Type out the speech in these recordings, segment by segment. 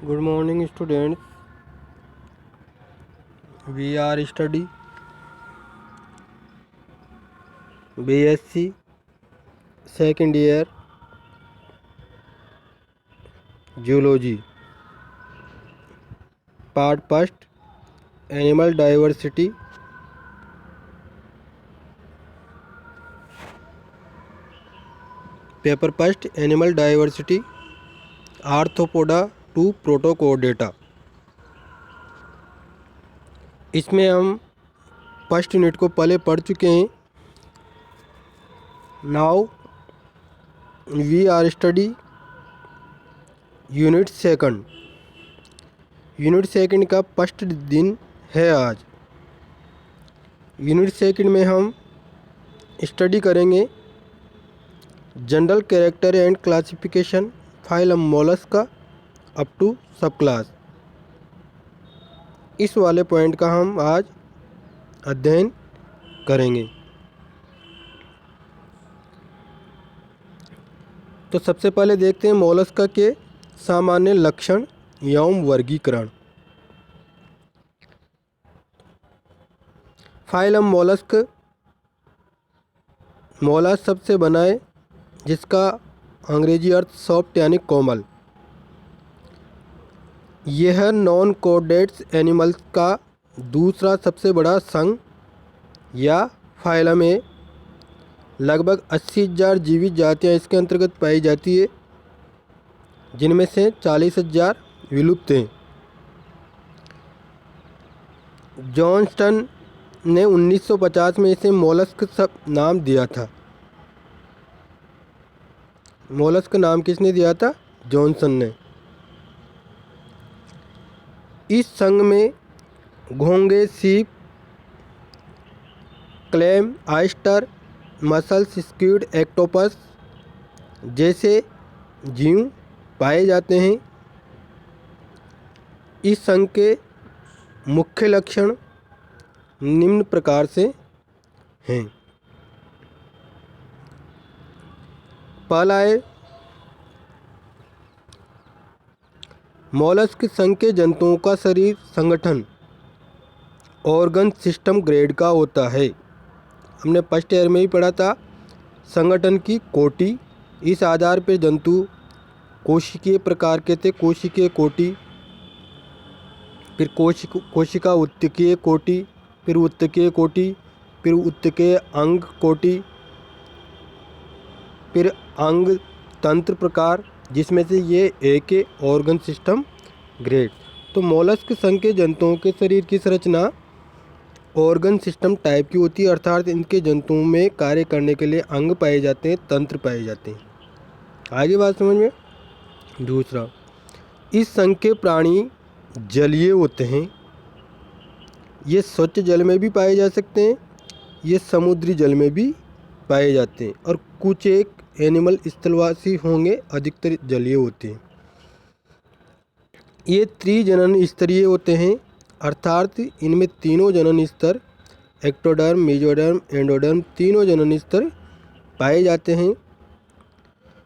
Good morning, students. We are study BSc second year Zoology. Part first, Animal Diversity. Paper first, Animal Diversity. Arthropoda to Protochordata. इसमें हम first unit को पहले पढ़ चुके हैं. Now we are study unit second. Unit second का first दिन है आज. यूनिट सेकंड में हम स्टडी करेंगे general character and classification phylum Mollusca up to subclass. इस वाले पॉइंट का हम आज अध्ययन करेंगे. तो सबसे पहले देखते हैं मोलस्का के सामान्य लक्षण एवं वर्गीकरण. Phylum mollusc. मोलस सबसे बना है जिसका अंग्रेजी अर्थ सॉफ्ट यानी कोमल. यह नॉन कोडेट्स एनिमल्स का दूसरा सबसे बड़ा संघ या फाइलम है. लगभग 80,000 जीवित जातियाँ इसके अंतर्गत पाई जाती है, जिनमें से 40,000 विलुप्त हैं. जॉनस्टन ने 1950 में इसे मोलस्क सब नाम दिया था. मोलस्क नाम किसने दिया था? जॉनसन ने. इस संघ में घोंगे, सीप, क्लैम, ऑयस्टर, मसल्स, स्क्विड, एक्टोपस जैसे जीव पाए जाते हैं. इस संघ के मुख्य लक्षण निम्न प्रकार से हैं. पहला है मोलस्क संघ के जंतुओं का शरीर संगठन ऑर्गन सिस्टम ग्रेड का होता है. हमने फर्स्ट ईयर में ही पढ़ा था. संगठन की कोटि. इस आधार पर जंतु कोशिकीय प्रकार के थे. कोशिकीय कोटि, फिर कोशिका उत्तकीय कोटि, फिर उत्तकीय कोटि, फिर उत्तकीय अंग कोटि, फिर अंग तंत्र प्रकार, जिसमें से ये एक है ऑर्गन सिस्टम ग्रेड. तो मोलस्क संघ के जंतुओं के शरीर की संरचना ऑर्गन सिस्टम टाइप की होती है, अर्थात इनके जंतुओं में कार्य करने के लिए अंग पाए जाते हैं, तंत्र पाए जाते हैं. आगे बात समझ में. दूसरा, इस संघ के प्राणी जलीय होते हैं. ये स्वच्छ जल में भी पाए जा सकते हैं, ये समुद्री जल में भी पाए जाते हैं, और कुछ एक एनिमल स्थलवासी होंगे, अधिकतर जलीय होते हैं. ये त्रिजनन स्तरीय होते हैं, अर्थात इनमें तीनों जनन स्तर एक्टोडर्म, मेसोडर्म, एंडोडर्म तीनों जनन स्तर पाए जाते हैं.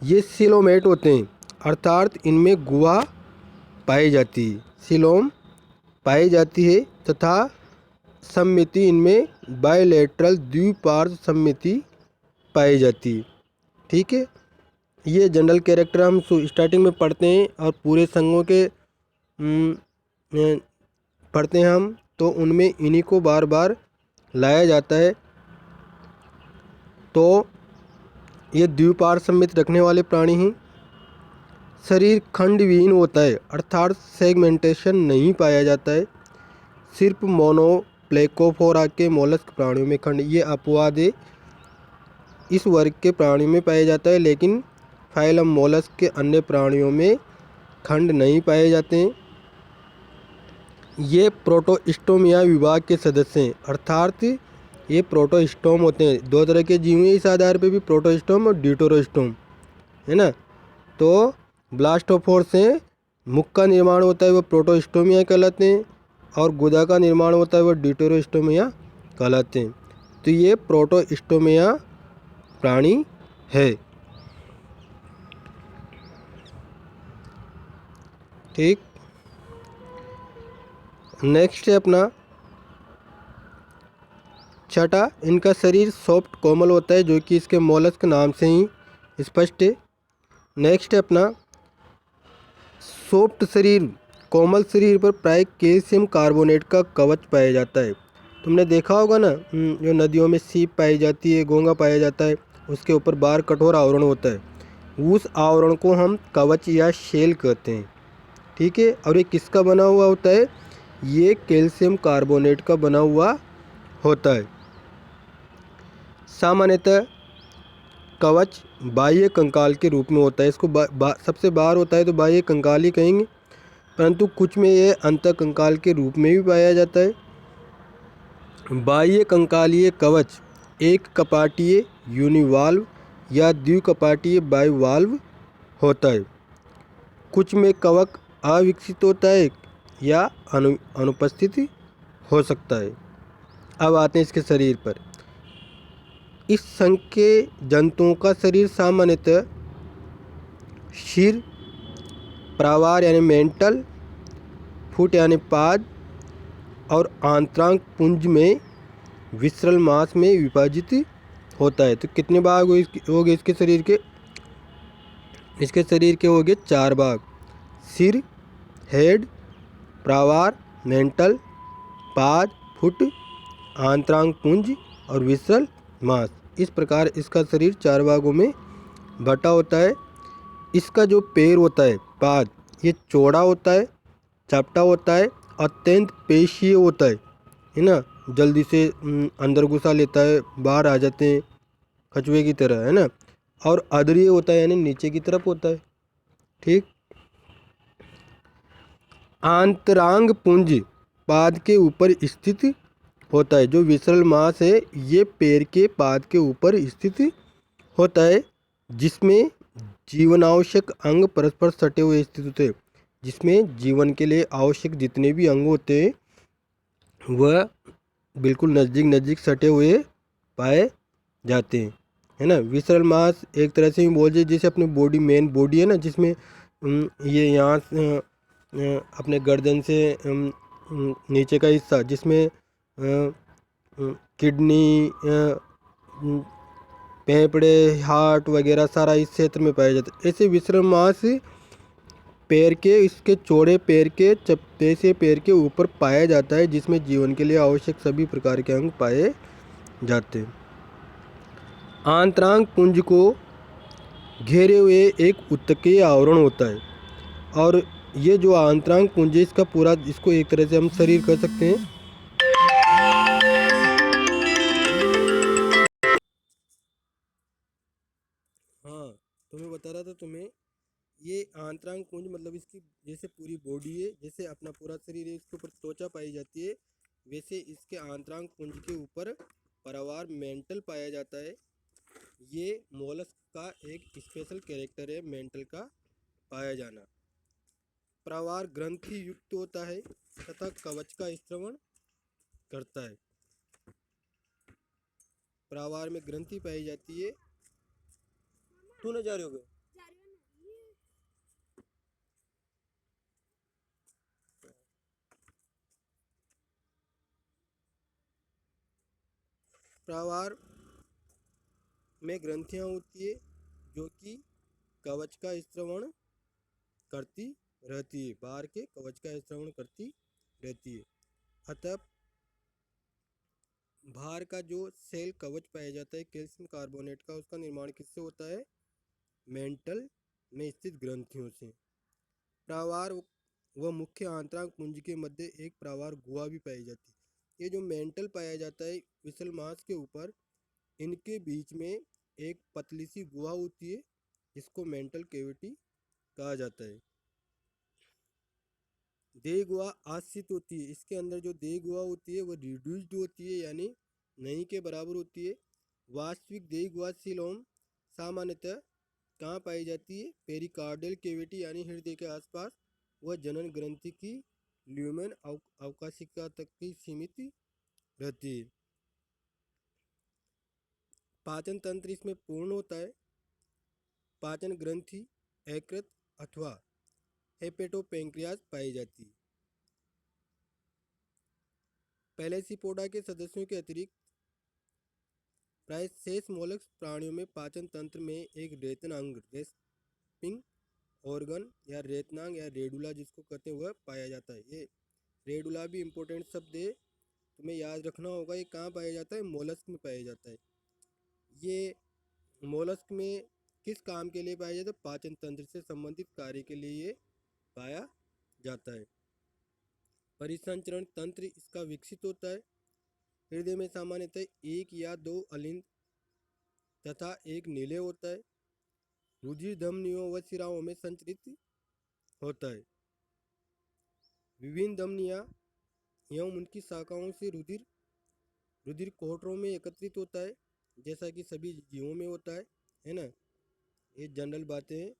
ये सिलोमेट होते हैं, अर्थात इनमें गुहा पाई जाती है, सिलोम पाई जाती है, तथा सम्मिति इनमें बायलैटरल द्विपार्श्व सम्मिति पाई जाती है. ठीक है. ये जनरल कैरेक्टर हम स्टार्टिंग में पढ़ते हैं और पूरे संघों के पढ़ते हैं हम, तो उनमें इन्हीं को बार बार लाया जाता है. तो ये द्विपार्श्व सम्मित रखने वाले प्राणी हैं. शरीर खंडविहीन होता है, अर्थात सेगमेंटेशन नहीं पाया जाता है. सिर्फ मोनोप्लेकोफोरा के मोलस्क प्राणियों में खंड, ये अपवाद है, इस वर्ग के प्राणियों में पाया जाता है, लेकिन फाइलम मोलस्क के अन्य प्राणियों में खंड नहीं पाए जाते हैं. ये प्रोटोस्टोमिया विभाग के सदस्य हैं, अर्थात ये प्रोटोस्टोम होते हैं. दो तरह के जीव हैं इस आधार पे भी, प्रोटोस्टोम और ड्यूटेरोस्टोम, है ना. तो ब्लास्टोफोर से मुख का निर्माण होता है, वो प्रोटोस्टोमिया कहलाते हैं, और गुदा का निर्माण होता है, वो ड्यूटेरोस्टोमिया कहलाते हैं. तो ये प्रोटोस्टोमिया प्राणी है. ठीक. नेक्स्ट है अपना छठा, इनका शरीर सॉफ्ट कोमल होता है जो कि इसके मोलस्क नाम से ही स्पष्ट है। नेक्स्ट है अपना सॉफ्ट शरीर, कोमल शरीर पर प्राय कैल्शियम कार्बोनेट का कवच पाया जाता है। तुमने देखा होगा ना, जो नदियों में सीप पाई जाती है, घोंगा पाया जाता है, उसके ऊपर बाहर कठोर आवरण होता है, उस आवरण को हम कवच या शेल कहते हैं। ठीक है, और ये किसका बना हुआ होता है? ये कैल्शियम कार्बोनेट का बना हुआ होता है। सामान्यतः कवच बाह्य कंकाल के रूप में होता है, इसको सबसे बाहर होता है तो बाह्य कंकाल ही कहेंगे, परंतु कुछ में ये अंतः कंकाल के रूप में भी पाया जाता है। बाह्य कंकालीय कवच एक कपाटीय यूनिवाल्व या द्विकपाटीय बाइवाल्व होता है। कुछ में कवक अविकसित होता है या अनुपस्थित हो सकता है। अब आते हैं इसके शरीर पर। इस संघ के जंतुओं का शरीर सामान्यतः शिर, प्रावार यानी मेंटल, फुट यानी पाद और आंतरांग पुंज में विसरल मांस में विभाजित होता है। तो कितने भाग हो गए इसके शरीर के? इसके शरीर के हो गए 4 भाग: सिर, हेड, प्रावार, मेंटल, पाद, फुट, आंतरांग पुंज और विसरल मांस। इस प्रकार इसका शरीर 4 भागों में बटा होता है। इसका जो पैर होता है, पाद, ये चौड़ा होता है, चपटा होता है, अत्यंत पेशीय होता है ना, जल्दी से अंदर घुसा लेता है, बाहर आ जाते हैं कछुए की तरह, है ना। और अधरीय होता है यानी नीचे की तरफ होता है। ठीक। आंतरांग पुंज पाद के ऊपर स्थित होता है। जो विसरल मांस है ये पैर के पाद के ऊपर स्थित होता है, जिसमें जीवन आवश्यक अंग परस्पर सटे हुए स्थित होते हैं। जिसमें जीवन के लिए आवश्यक जितने भी अंग होते हैं वह बिल्कुल नज़दीक नज़दीक सटे हुए पाए जाते हैं, है ना। विसरल मांस एक तरह से ही बोल जाए, जैसे अपनी बॉडी, मेन बॉडी है ना, जिसमें ये यहाँ अपने गर्दन से नीचे का हिस्सा, जिसमें किडनी, फेफड़े, हार्ट वगैरह सारा इस क्षेत्र में पाया जाता है। ऐसे विसरल मांस पैर के, इसके चौड़े पैर के चपटे से पैर के ऊपर पाया जाता है, जिसमें जीवन के लिए आवश्यक सभी प्रकार के अंग पाए जाते हैं। आंतरांग पुंज को घेरे हुए एक उत्तकीय आवरण होता है, और ये जो आंतरांग पुंज है इसका पूरा, इसको एक तरह से हम शरीर कह सकते हैं। हाँ, तो मैं बता रहा था तुम्हें, ये आंतरांग पुंज मतलब इसकी जैसे पूरी बॉडी है, जैसे अपना पूरा शरीर है, इसके ऊपर त्वचा पाई जाती है, वैसे इसके आंतरांग पुंज के ऊपर परिवार मेंटल पाया जाता है। ये मोलस्क का एक स्पेशल कैरेक्टर है, मेंटल का पाया जाना। प्रावार ग्रंथि युक्त होता है तथा कवच का स्रवण करता है। प्रावार में ग्रंथि पाई जाती है। तू न जा रहे हो गए? प्रावार में ग्रंथियां होती है जो कि कवच का स्रवण करती रहती है, बाहर के कवच का स्रवण करती रहती है। अतः बाहर का जो सेल कवच पाया जाता है कैल्शियम कार्बोनेट का, उसका निर्माण किससे होता है? मेंटल में स्थित ग्रंथियों से। प्रावार व मुख्य आंतरांग पुंज के मध्य एक प्रावार गुहा भी पाई जाती है। ये जो मेंटल पाया जाता है विसल मांस के ऊपर, इनके बीच में एक पतली सी गुहा होती है जिसको मेंटल कैविटी कहा जाता है। देह गुहा आश्रित होती है। इसके अंदर जो देह गुहा होती है वो रिड्यूस्ड होती है, यानी नहीं के बराबर होती है। वास्तविक देह गुहा सीलोम सामान्यतः कहाँ पाई जाती है? पेरिकार्डियल कैविटी यानी हृदय के आसपास। वह जनन ग्रंथि की ल्यूमेन अवकाशिका तक की सीमित रहती है। पाचन तंत्र इसमें पूर्ण होता है। पाचन ग्रंथि यकृत, अथवा हेपेटोपेंक्रियाज पाई जाती है। पैलेसीपोडा के सदस्यों के अतिरिक्त प्राय शेष मोलस्क प्राणियों में पाचन तंत्र में एक रेतन अंग रेस्पिंग ऑर्गन या रेतनांग या रेडुला जिसको कहते हैं वह पाया जाता है। ये रेडुला भी इम्पोर्टेंट शब्द है, तुम्हें याद रखना होगा। ये कहाँ पाया जाता है? मोलस्क में पाया जाता है। ये मोलस्क में किस काम के लिए पाया जाता है? पाचन तंत्र से संबंधित कार्य के लिए ये पाया जाता है। परिसंचरण तंत्र इसका विकसित होता है। हृदय में सामान्यतः एक या दो अलिंद तथा एक नीले होता है। रुधिर धमनियों व सिराओं में संचरित होता है। विभिन्न धमनियाँ एवं उनकी शाखाओं से रुधिर कोहटरों में एकत्रित होता है, जैसा कि सभी जीवों में होता है ना। ये जनरल बातें हैं।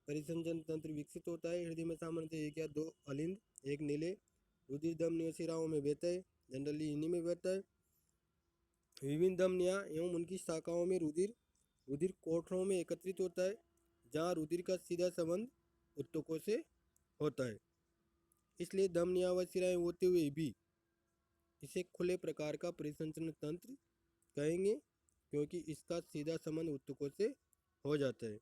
परिसंचरण तंत्र विकसित होता है। हृदय में सामान्यतः एक या दो अलिंद, एक नीले, रुधिर धमनियों सिराओं में बहता है, जनरली इन्हीं में बहता है। विभिन्न धमनियाँ एवं उनकी शाखाओं में रुधिर कोठरों में एकत्रित होता है, जहाँ रुधिर का सीधा संबंध उत्तकों से होता है। इसलिए धमनियाँ व सिराएं होते हुए भी इसे खुले प्रकार का परिसंचरण तंत्र कहेंगे, क्योंकि इसका सीधा संबंध उत्तकों से हो जाता है।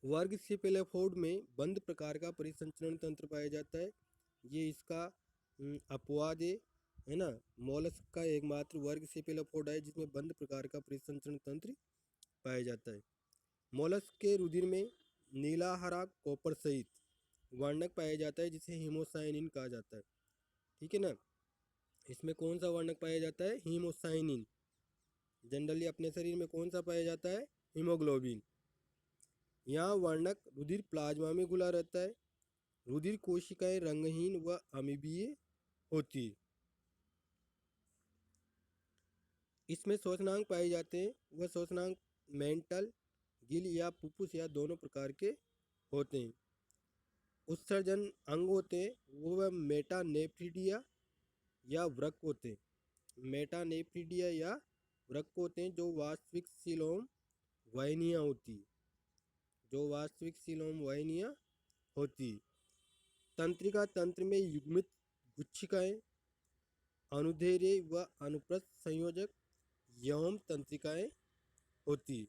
वर्ग सेफेलोपोड में बंद प्रकार का परिसंचरण तंत्र पाया जाता है। ये इसका अपवाद है ना। मोलस्क का एकमात्र वर्ग सेफेलोपोड है जिसमें बंद प्रकार का परिसंचरण तंत्र पाया जाता है। मोलस्क के रुधिर में नीला हरा कॉपर सहित वर्णक पाया जाता है जिसे हीमोसाइनिन कहा जाता है। ठीक है ना। इसमें कौन सा वर्णक पाया जाता है? हीमोसाइनिन। जनरली अपने शरीर में कौन सा पाया जाता है? हीमोग्लोबिन। यहाँ वर्णक रुधिर प्लाज्मा में घुला रहता है। रुधिर कोशिकाएं रंगहीन व अमीबीय होती है। इसमें शोषणांग पाए जाते हैं। वह शोषणांग मेंटल, गिल या पुपुस या दोनों प्रकार के होते हैं। उत्सर्जन अंग होते हैं, वो मेटानेफ्रिडिया या वृक्क होते हैं। मेटानेफ्रिडिया या वृक्क होते हैं जो वास्तविक सीलोम वाहिनियाँ होती होती। तंत्रिका तंत्र में युग्मित गुच्छिकाएं, अनुदैर्ध्य व अनुप्रस्थ संयोजक एवं तंत्रिकाएं होती।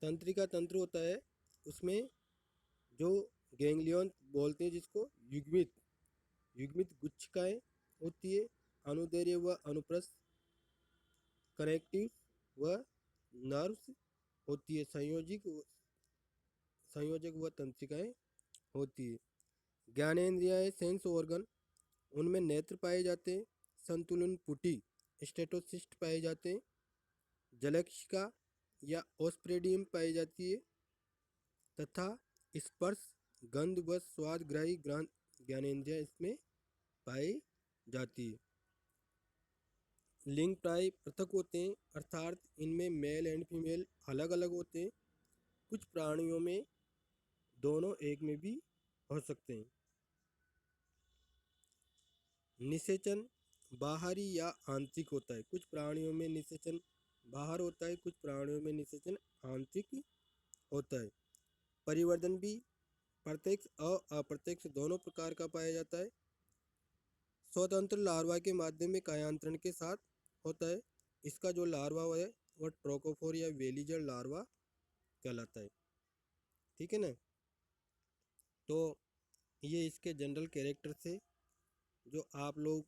तंत्रिका तंत्र होता है, उसमें जो गैंग्लियन बोलते हैं जिसको युग्मित गुच्छिकाएं होती है, अनुदैर्ध्य व अनुप्रस्थ कनेक्टिव व नर्व्स होती है, संयोजक व तंत्रिकाएं होती है। ज्ञानेंद्रियाएं सेंस ऑर्गन, उनमें नेत्र पाए जाते हैं। संतुलन पुटी स्टेटोसिस्ट पाए जाते हैं। जलक्षिका या ओस्प्रेडियम पाई जाती है तथा स्पर्श, गंध व स्वादग्राही ज्ञानेंद्रियां इसमें पाई जाती है। लिंग प्राय पृथक होते हैं, अर्थात इनमें मेल एंड फीमेल अलग अलग होते हैं। कुछ प्राणियों में दोनों एक में भी हो सकते हैं। निषेचन बाहरी या आंतरिक होता है। कुछ प्राणियों में निषेचन बाहर होता है, कुछ प्राणियों में निषेचन आंतरिक होता है। परिवर्धन भी प्रत्यक्ष और अप्रत्यक्ष दोनों प्रकार का पाया जाता है। स्वतंत्र लार्वा के माध्यम में कायांतरण के साथ होता है। इसका जो लार्वा है वह ट्रोकोफोर या वेलीजर लार्वा कहलाता है। ठीक है ना। तो ये इसके जनरल कैरेक्टर से जो आप लोग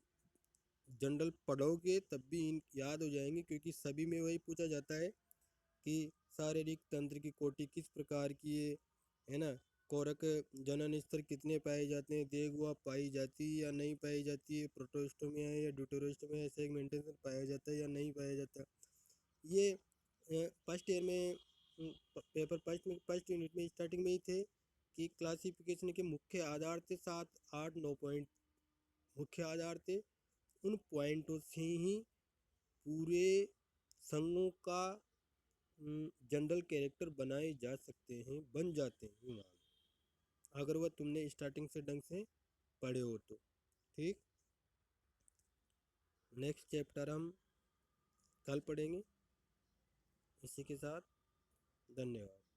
जनरल पढ़ोगे तब भी याद हो जाएंगे, क्योंकि सभी में वही पूछा जाता है कि शारीरिक तंत्र की कोटि किस प्रकार की है ना। कोरक जनन स्तर कितने पाए जाते हैं, देहगुहा पाई जाती है या नहीं पाई जाती है, प्रोटोस्टोमिया या ड्यूटेरोस्टोमिया सेगमेंटेशन पाया जाता है या नहीं पाया जाता। ये फर्स्ट ईयर में पेपर फर्स्ट यूनिट में स्टार्टिंग में ही थे कि क्लासिफिकेशन के मुख्य आधार थे 7, 8, 9 पॉइंट मुख्य आधार थे। उन पॉइंटों से ही पूरे संघों का जनरल कैरेक्टर बनाए जा सकते हैं, बन जाते हैं अगर वह तुमने स्टार्टिंग से ढंग से पढ़े हो तो। ठीक, नेक्स्ट चैप्टर हम कल पढ़ेंगे। इसी के साथ धन्यवाद।